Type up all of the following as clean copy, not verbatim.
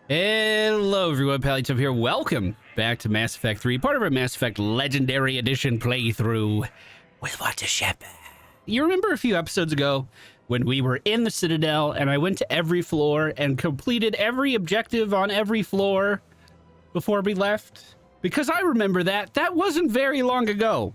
Hello everyone, Pallytub here. Welcome back to Mass Effect 3, part of our Mass Effect Legendary Edition playthrough with What the Shepherd. You remember a few episodes ago when we were in the Citadel and I went to every floor and completed every objective on every floor before we left? Because I remember that. That wasn't very long ago.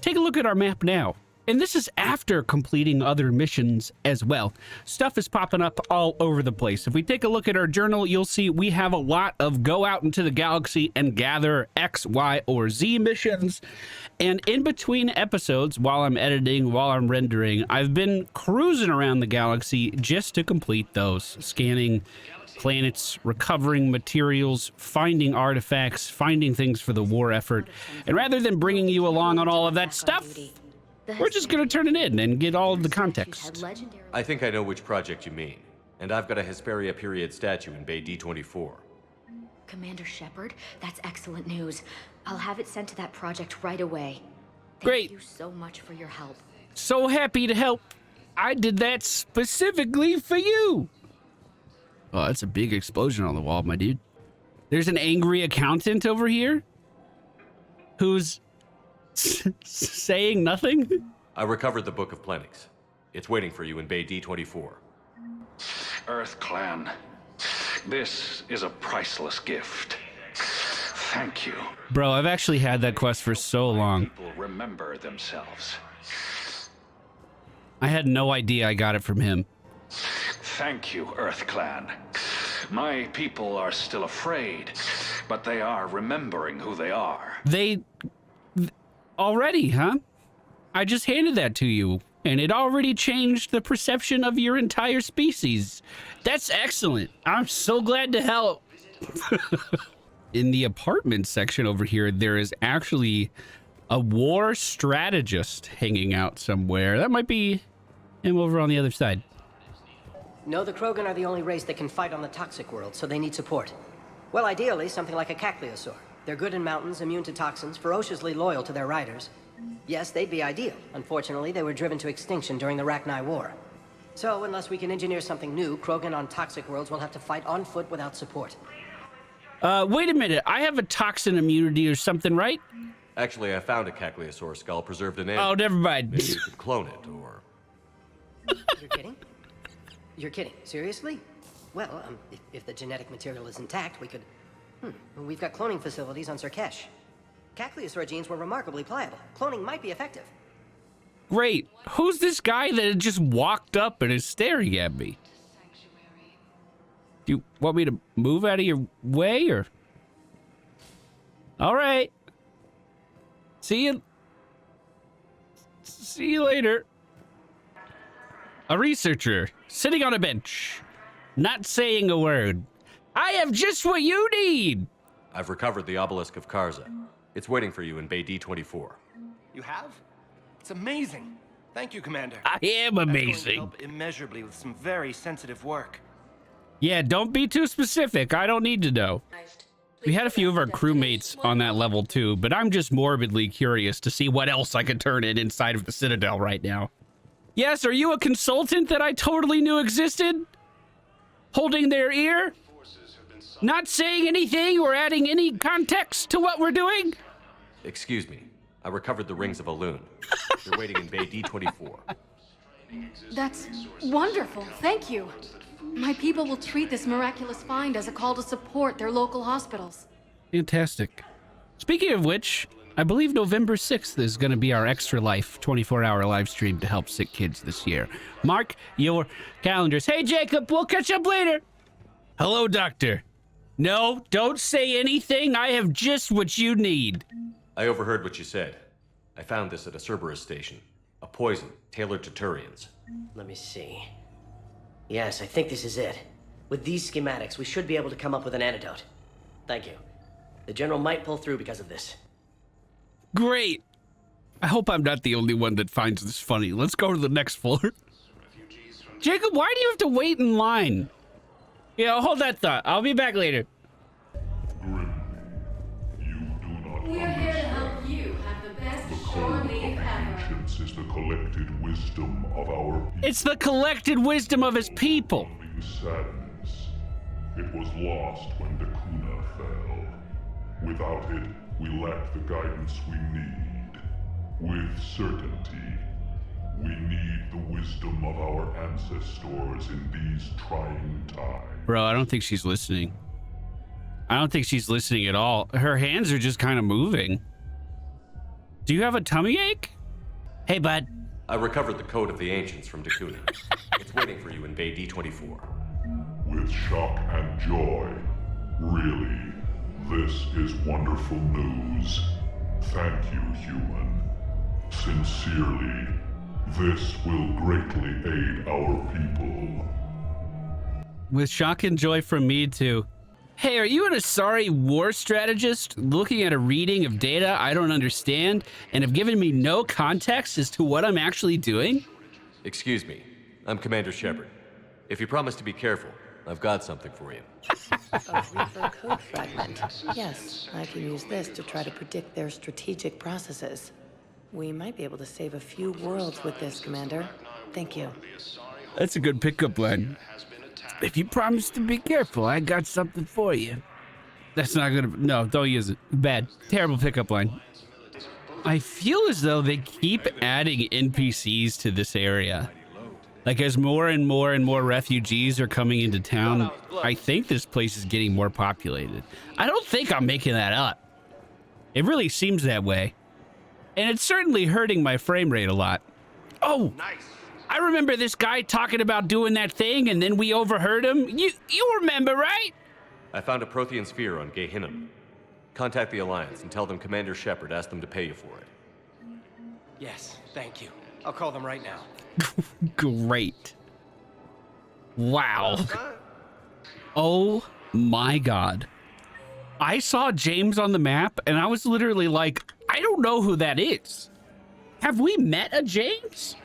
Take a look at our map now. And this is after completing other missions as well. Stuff is popping up all over the place. If we take a look at our journal, you'll see we have a lot of go out into the galaxy and gather X, Y, or Z missions. And in between episodes, while I'm editing, while I'm rendering, I've been cruising around the galaxy just to complete those. Scanning planets, recovering materials, finding artifacts, finding things for the war effort. And rather than bringing you along on all of that stuff, we're just going to turn it in and get all of the context. I think I know which project you mean. And I've got a Hesperia period statue in Bay D24. Commander Shepard, that's excellent news. I'll have it sent to that project right away. Great. Thank you so much for your help. So happy to help. I did that specifically for you. Oh, that's a big explosion on the wall, my dude. There's an angry accountant over here who's saying nothing? I recovered the Book of Plenix. It's waiting for you in Bay D24. Earth Clan, this is a priceless gift. Thank you. Bro, I've actually had that quest for so long. People remember themselves. I had no idea I got it from him. Thank you, Earth Clan. My people are still afraid, but they are remembering who they are. They... already, huh? I just handed that to you, and it already changed the perception of your entire species. That's excellent. I'm so glad to help. In the apartment section over here, there is actually a war strategist hanging out somewhere. That might be him over on the other side. No, the Krogan are the only race that can fight on the toxic world, so they need support. Well, ideally, something like a Cacliosaur. They're good in mountains, immune to toxins, ferociously loyal to their riders. Yes, they'd be ideal. Unfortunately, they were driven to extinction during the Rachni War. So, unless we can engineer something new, Krogan on toxic worlds will have to fight on foot without support. Wait a minute. I have a toxin immunity or something, right? Actually, I found a Cacliosaur skull preserved in Oh, never mind. Maybe you could clone it, or... You're kidding? You're kidding. Seriously? Well, if the genetic material is intact, we could... We've got cloning facilities on Surkesh. Cacliosaur genes were remarkably pliable. Cloning might be effective. Great. Who's this guy that just walked up and is staring at me? Do you want me to move out of your way, or? All right. See you. See you later. A researcher sitting on a bench, not saying a word. I have just what you need. I've recovered the Obelisk of Karza. It's waiting for you in Bay D24. You have? It's amazing. Thank you, Commander. I am That's going to amazing. help immeasurably with some very sensitive work. Yeah, don't be too specific. I don't need to know. We had a few of our crewmates on that level too, but I'm just morbidly curious to see what else I could turn in inside of the Citadel right now. Yes, are you a consultant that I totally knew existed? Holding their ear? Not saying anything or adding any context to what we're doing? Excuse me. I recovered the rings of Elune. They're waiting in Bay D24. That's wonderful. Thank you. My people will treat this miraculous find as a call to support their local hospitals. Fantastic. Speaking of which, I believe November 6th is going to be our Extra Life 24-hour live stream to help sick kids this year. Mark your calendars. Hey, Jacob, we'll catch up later. Hello, Doctor. No, don't say anything. I have just what you need. I overheard what you said. I found this at a Cerberus station. A poison tailored to Turians. Let me see. Yes, I think this is it. With these schematics, we should be able to come up with an antidote. Thank you. The General might pull through because of this. Great. I hope I'm not the only one that finds this funny. Let's go to the next floor. Jacob, why do you have to wait in line? Yeah, hold that thought. I'll be back later. We're here to help you have the best shore leave ever. Is the collected wisdom of our It's the collected wisdom of his people. sadness. It was lost when Dakuna fell. Without it, we lack the guidance we need. With certainty, we need the wisdom of our ancestors in these trying times. Bro, I don't think she's listening. I don't think she's listening at all. Her hands are just kind of moving. Do you have a tummy ache? Hey, bud. I recovered the code of the ancients from Dakuna. It's waiting for you in Bay D24. With shock and joy. Really, this is wonderful news. Thank you, human. Sincerely, this will greatly aid our people. With shock and joy from me too. Hey, are you an Asari war strategist looking at a reading of data I don't understand and have given me no context as to what I'm actually doing? Excuse me, I'm Commander Shepard. If you promise to be careful, I've got something for you. A Reaper code fragment. Yes, I can use this to try to predict their strategic processes. We might be able to save a few worlds with this, Commander. Thank you. That's a good pickup line. If you promise to be careful, I got something for you. That's not gonna... No, don't use it. Bad. Terrible pickup line. I feel as though they keep adding NPCs to this area. Like, as more and more and more refugees are coming into town, I think this place is getting more populated. I don't think I'm making that up. It really seems that way. And it's certainly hurting my frame rate a lot. Oh! Nice. I remember this guy talking about doing that thing, and then we overheard him. You remember, right? I found a Prothean sphere on Gehinnom. Contact the Alliance and tell them Commander Shepard asked them to pay you for it. Yes, thank you. I'll call them right now. Great. Wow. Oh my God. I saw James on the map, and I was literally like, I don't know who that is. Have we met a James?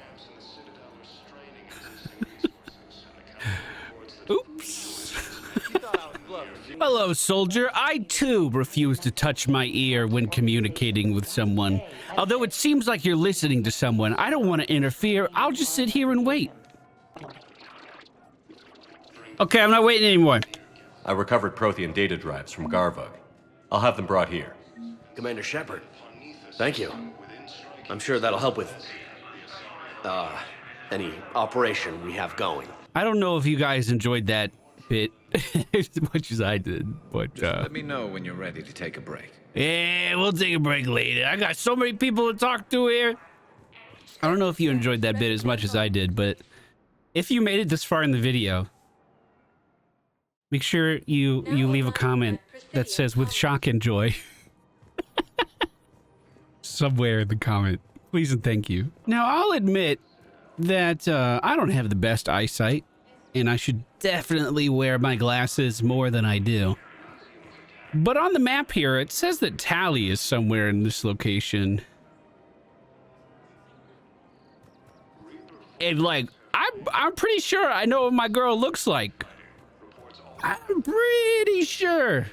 Oops. Hello, soldier. I, too, refuse to touch my ear when communicating with someone. Although it seems like you're listening to someone, I don't want to interfere. I'll just sit here and wait. Okay, I'm not waiting anymore. I recovered Prothean data drives from Garvug. I'll have them brought here. Commander Shepard, thank you. I'm sure that'll help with, any operation we have going. I don't know if you guys enjoyed that bit as much as I did, but Just let me know when you're ready to take a break. Yeah, we'll take a break later. I got so many people to talk to here. I don't know if you enjoyed that bit as much as I did, but if you made it this far in the video, make sure you leave a comment that says with shock and joy somewhere in the comment. Please and thank you. Now, I'll admit that I don't have the best eyesight, and I should definitely wear my glasses more than I do. But on the map here, it says that Tally is somewhere in this location. And like, I'm pretty sure I know what my girl looks like. I'm pretty sure.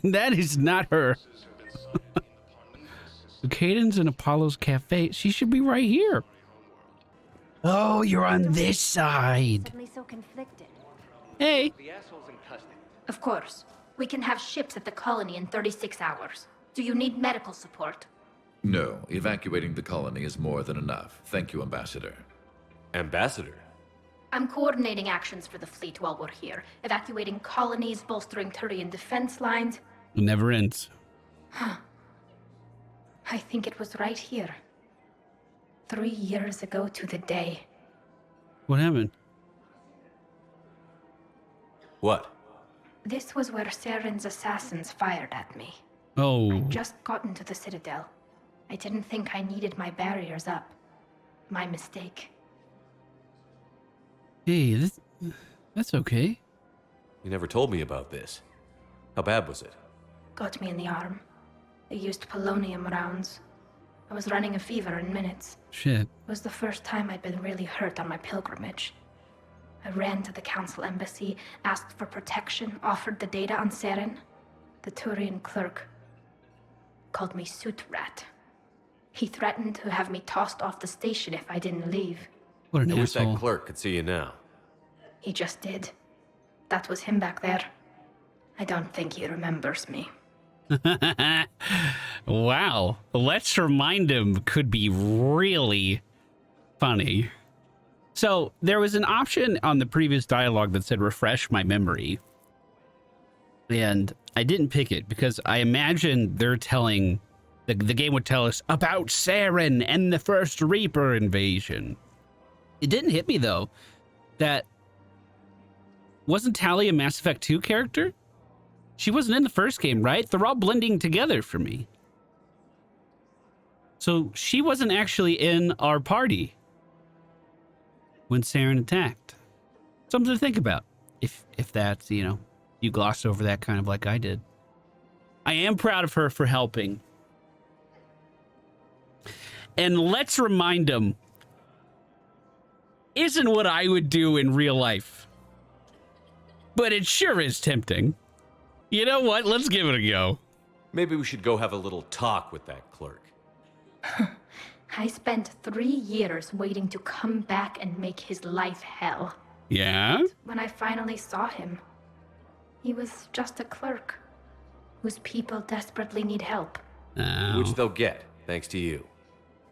That is not her. Caden's in Apollo's Cafe. She should be right here. Oh, you're on this side. So conflicted. Hey. Of course. We can have ships at the colony in 36 hours. Do you need medical support? No, evacuating the colony is more than enough. Thank you, Ambassador. Ambassador? I'm coordinating actions for the fleet while we're here. Evacuating colonies, bolstering Turian defense lines. It never ends. Huh. I think it was right here. 3 years ago to the day. What happened? What? This was where Saren's assassins fired at me. Oh. I'd just gotten to the Citadel. I didn't think I needed my barriers up. My mistake. Hey, that's okay. You never told me about this. How bad was it? Got me in the arm. They used polonium rounds. I was running a fever in minutes. Shit. It was the first time I'd been really hurt on my pilgrimage. I ran to the council embassy, asked for protection, offered the data on Saren. The Turian clerk called me Soot Rat. He threatened to have me tossed off the station if I didn't leave. What an I wish that asshole. clerk could see you now. He just did. That was him back there. I don't think he remembers me. Wow. Let's remind him could be really funny. So there was an option on the previous dialogue that said refresh my memory. And I didn't pick it because I imagine they're telling, the game would tell us about Saren and the first Reaper invasion. It didn't hit me though that wasn't Tali a Mass Effect 2 character? She wasn't in the first game, right? They're all blending together for me. So she wasn't actually in our party when Saren attacked. Something to think about. If that's, you know, you gloss over that kind of like I did. I am proud of her for helping. And let's remind him, isn't what I would do in real life. But it sure is tempting. You know what? Let's give it a go. Maybe we should go have a little talk with that clerk. I spent 3 years waiting to come back and make his life hell. Yeah? When I finally saw him, he was just a clerk whose people desperately need help. Oh. Which they'll get, thanks to you.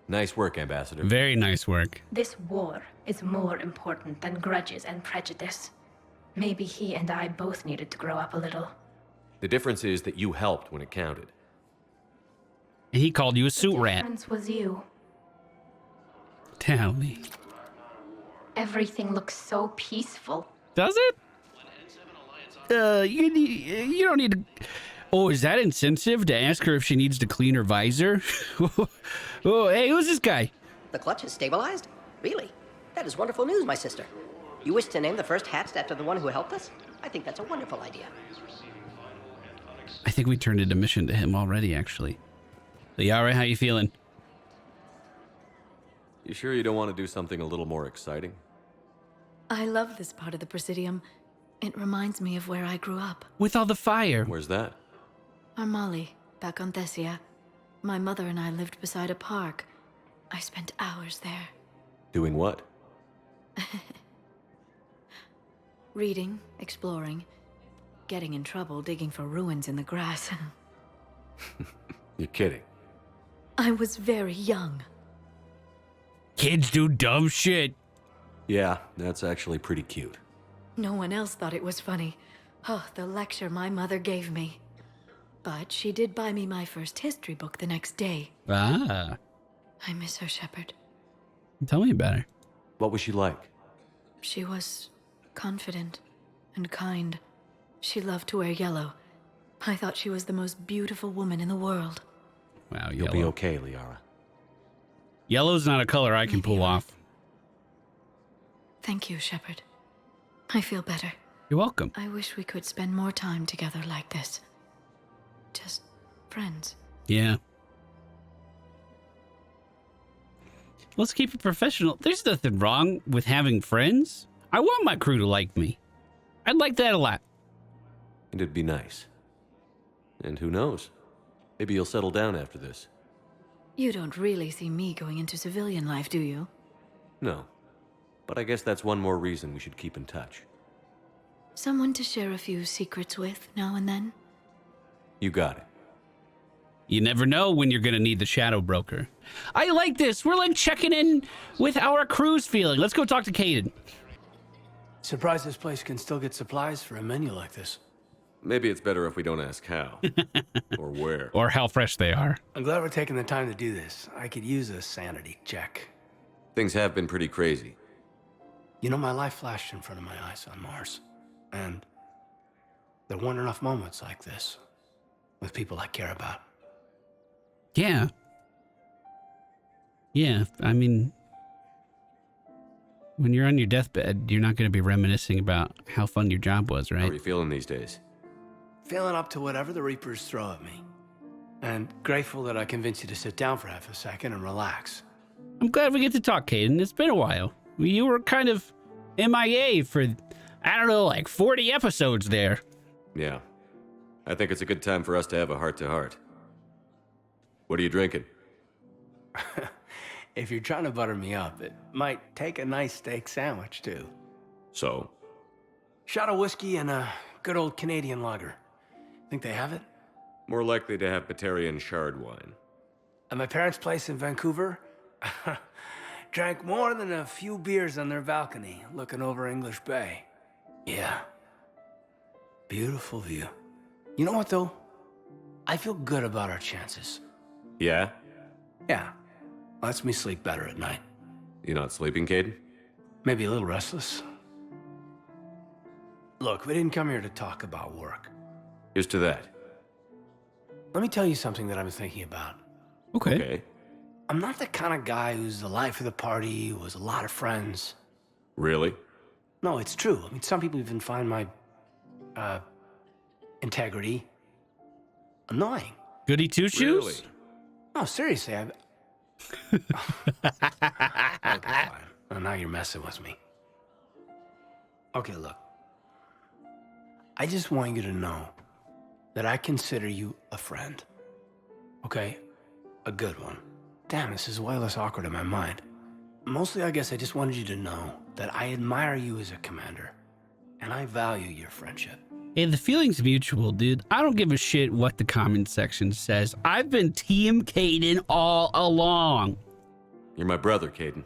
Nice work, Ambassador. Very nice work. This war is more important than grudges and prejudice. Maybe he and I both needed to grow up a little. The difference is that you helped when it counted. And he called you a suit The rat. difference was you. Tell me. Everything looks so peaceful. Does it? You don't need to... Oh, is that insensitive to ask her if she needs to clean her visor? Oh, hey, who's this guy? The clutch is stabilized? Really? That is wonderful news, my sister. You wish to name the first hatched after the one who helped us? I think that's a wonderful idea. I think we turned in a mission to him already, actually. Liara, how you feeling? You sure you don't want to do something a little more exciting? I love this part of the Presidium. It reminds me of where I grew up. With all the fire. Where's that? Armali, back on Thessia. My mother and I lived beside a park. I spent hours there. Doing what? Reading, exploring, getting in trouble digging for ruins in the grass. You're kidding. I was very young. Kids do dumb shit. Yeah, that's actually pretty cute. No one else thought it was funny. Oh, the lecture my mother gave me. But she did buy me my first history book the next day. Ah. I miss her, Shepard. Tell me about her. What was she like? She was confident and kind. She loved to wear yellow. I thought she was the most beautiful woman in the world. Wow, You'll be okay, Liara. Yellow's not a color I can pull off. Thank you, Shepard. I feel better. You're welcome. I wish we could spend more time together like this. Just friends. Yeah. Let's keep it professional. There's nothing wrong with having friends. I want my crew to like me. I'd like that a lot. And it'd be nice. And who knows? Maybe you'll settle down after this. You don't really see me going into civilian life, do you? No. But I guess that's one more reason we should keep in touch. Someone to share a few secrets with now and then? You got it. You never know when you're going to need the shadow broker. I like this. We're like checking in with our crew's feeling. Let's go talk to Caden. Surprised this place can still get supplies for a menu like this. Maybe it's better if we don't ask how. Or where. Or how fresh they are. I'm glad we're taking the time to do this. I could use a sanity check. Things have been pretty crazy. You know, my life flashed in front of my eyes on Mars. And there weren't enough moments like this with people I care about. Yeah. Yeah, I mean, when you're on your deathbed, you're not going to be reminiscing about how fun your job was, right? How are you feeling these days? Feeling up to whatever the Reapers throw at me. And grateful that I convinced you to sit down for half a second and relax. I'm glad we get to talk, Caden. It's been a while. You were kind of MIA for, I don't know, like 40 episodes there. Yeah. I think it's a good time for us to have a heart-to-heart. What are you drinking? if you're trying to butter me up, it might take a nice steak sandwich, too. So? Shot of whiskey and a good old Canadian lager. Think they have it? More likely to have Batarian shard wine. At my parents' place in Vancouver, drank more than a few beers on their balcony, looking over English Bay. Yeah. Beautiful view. You know what, though? I feel good about our chances. Yeah? Yeah. Lets me sleep better at night. You not sleeping, Caden? Maybe a little restless. Look, we didn't come here to talk about work. Here's to that. Let me tell you something that I've been thinking about. Okay. I'm not the kind of guy who's the life of the party, who has a lot of friends. Really? No, it's true. I mean, some people even find my, integrity annoying. Goody two-shoes? Really? No, seriously, Okay, fine. Well, now you're messing with me. Okay, look. I just want you to know that I consider you a friend. Okay? A good one. Damn, this is way less awkward in my mind. Mostly, I guess I just wanted you to know that I admire you as a commander, and I value your friendship. Hey, the feeling's mutual, dude. I don't give a shit what the comment section says. I've been Team Caden all along. You're my brother, Caden.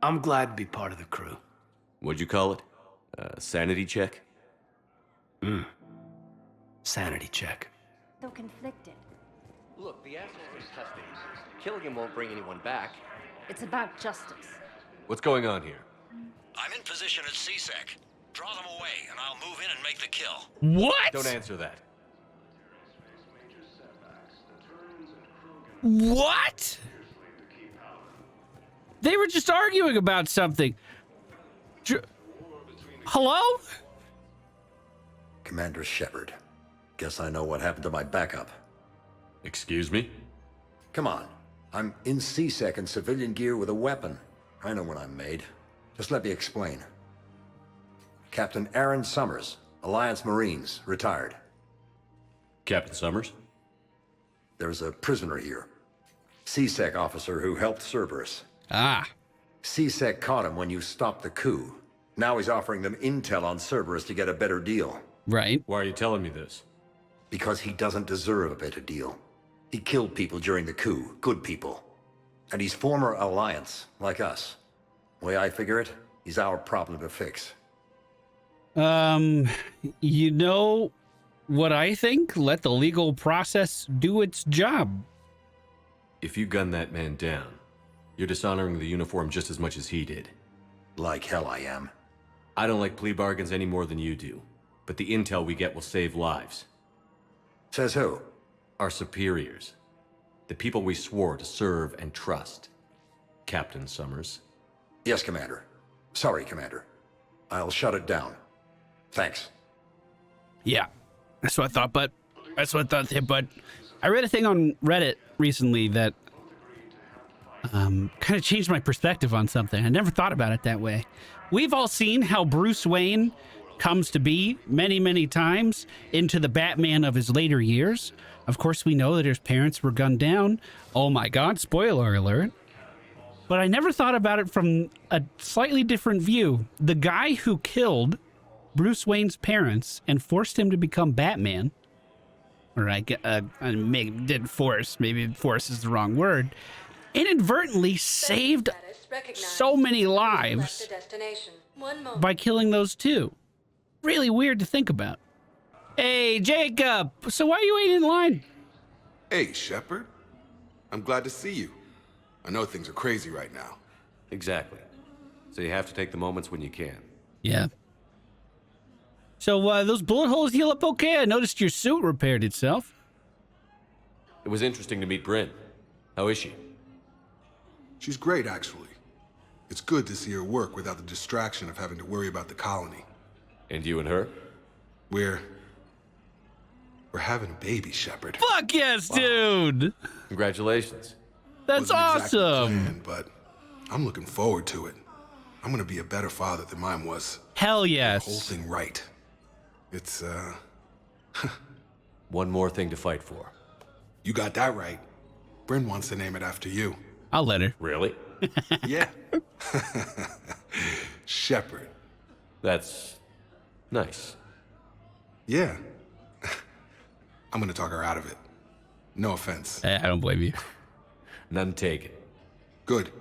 I'm glad to be part of the crew. What'd you call it? Sanity check? Sanity check. Though conflicted. Look, the asshole's in custody. Killing him won't bring anyone back. It's about justice. What's going on here? I'm in position at CSEC. Draw them away, and I'll move in and make the kill. What? Don't answer that. What? They were just arguing about something. Hello? Commander Shepard. Guess I know what happened to my backup. Excuse me? Come on. I'm in CSEC in civilian gear with a weapon. I know when I'm made. Just let me explain. Captain Aaron Summers, Alliance Marines, retired. Captain Summers? There's a prisoner here. CSEC officer who helped Cerberus. Ah. CSEC caught him when you stopped the coup. Now he's offering them intel on Cerberus to get a better deal. Right. Why are you telling me this? Because he doesn't deserve a better deal. He killed people during the coup, good people. And he's former Alliance, like us. The way I figure it, he's our problem to fix. You know what I think? Let the legal process do its job. If you gun that man down, you're dishonoring the uniform just as much as he did. Like hell I am. I don't like plea bargains any more than you do, but the intel we get will save lives. Says who? Our superiors. The people we swore to serve and trust. Captain Summers. Yes, Commander. Sorry, Commander. I'll shut it down. Thanks. Yeah, that's what I thought, but I read a thing on Reddit recently that kind of changed my perspective on something. I never thought about it that way. We've all seen how Bruce Wayne comes to be many, many times into the Batman of his later years. Of course, we know that his parents were gunned down. Oh my God, spoiler alert. But I never thought about it from a slightly different view. The guy who killed Bruce Wayne's parents and forced him to become Batman, or maybe force is the wrong word, inadvertently saved so many lives by killing those two. Really weird to think about. Hey, Jacob, so why are you waiting in line? Hey, Shepard. I'm glad to see you. I know things are crazy right now. Exactly. So you have to take the moments when you can. Yeah. So those bullet holes heal up okay? I noticed your suit repaired itself. It was interesting to meet Bryn. How is she? She's great, actually. It's good to see her work without the distraction of having to worry about the colony. And you and her? We're having a baby, Shepard. Fuck yes, dude! Congratulations. That's Wasn't awesome! Exactly planned, but I'm looking forward to it. I'm gonna be a better father than mine was. Hell yes. The whole thing right. It's, One more thing to fight for. You got that right. Bryn wants to name it after you. I'll let her. Really? Yeah. Shepard. That's nice. Yeah. I'm gonna talk her out of it. No offense. I don't blame you. None taken. Good.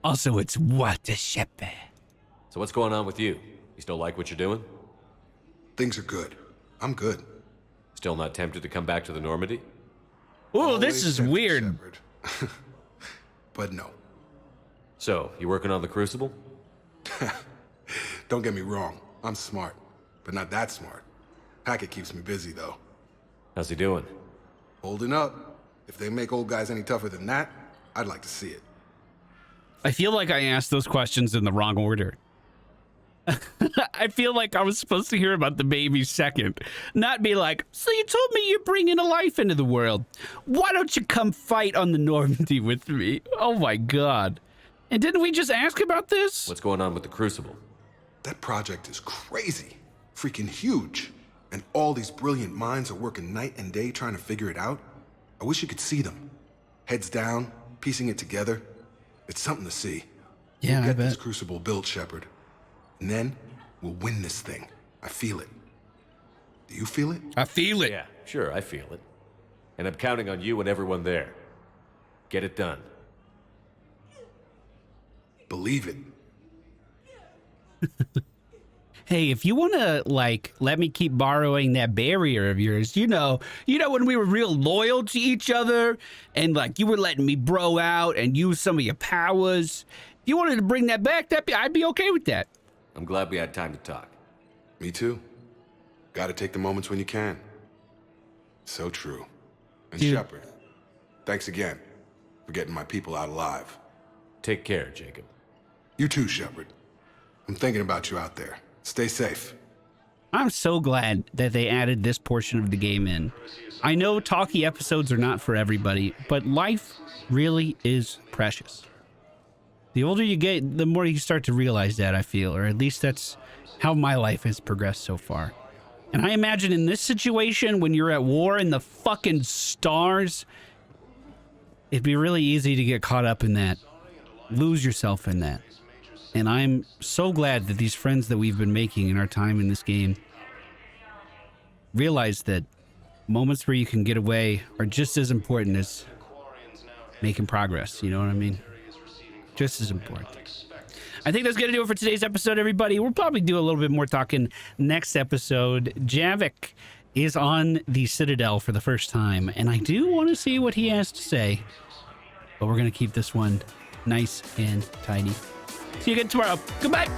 Also, it's what a Shepard. So what's going on with you? You still like what you're doing? Things are good. I'm good. Still not tempted to come back to the Normandy? Oh, this is weird. But no. So, you working on the Crucible? Don't get me wrong. I'm smart, but not that smart. Hackett keeps me busy, though. How's he doing? Holding up. If they make old guys any tougher than that, I'd like to see it. I feel like I asked those questions in the wrong order. I feel like I was supposed to hear about the baby second, not be like, so you told me you're bringing a life into the world. Why don't you come fight on the Normandy with me? Oh my God. And didn't we just ask about this? What's going on with the Crucible? That project is crazy. Freaking huge. And all these brilliant minds are working night and day trying to figure it out. I wish you could see them. Heads down, piecing it together. It's something to see. Yeah, we'll I get this bet. Crucible built, Shepard. And then we'll win this thing. I feel it. Do you feel it? I feel it. Yeah, sure, I feel it. And I'm counting on you and everyone there. Get it done. Believe it. Hey, if you want to, like, let me keep borrowing that barrier of yours, you know when we were real loyal to each other and, like, you were letting me bro out and use some of your powers. If you wanted to bring that back, I'd be okay with that. I'm glad we had time to talk. Me too. Gotta take the moments when you can. So true. And Dude. Shepard, thanks again for getting my people out alive. Take care, Jacob. You too, Shepard. I'm thinking about you out there. Stay safe. I'm so glad that they added this portion of the game in. I know talkie episodes are not for everybody, but life really is precious. The older you get, the more you start to realize that, I feel, or at least that's how my life has progressed so far. And I imagine in this situation, when you're at war in the fucking stars, it'd be really easy to get caught up in that, lose yourself in that. And I'm so glad that these friends that we've been making in our time in this game realize that moments where you can get away are just as important as making progress. You know what I mean? Just as important. I think that's going to do it for today's episode, everybody. We'll probably do a little bit more talking next episode. Javik is on the Citadel for the first time, and I do want to see what he has to say. But we're going to keep this one nice and tidy. See you again tomorrow. Goodbye.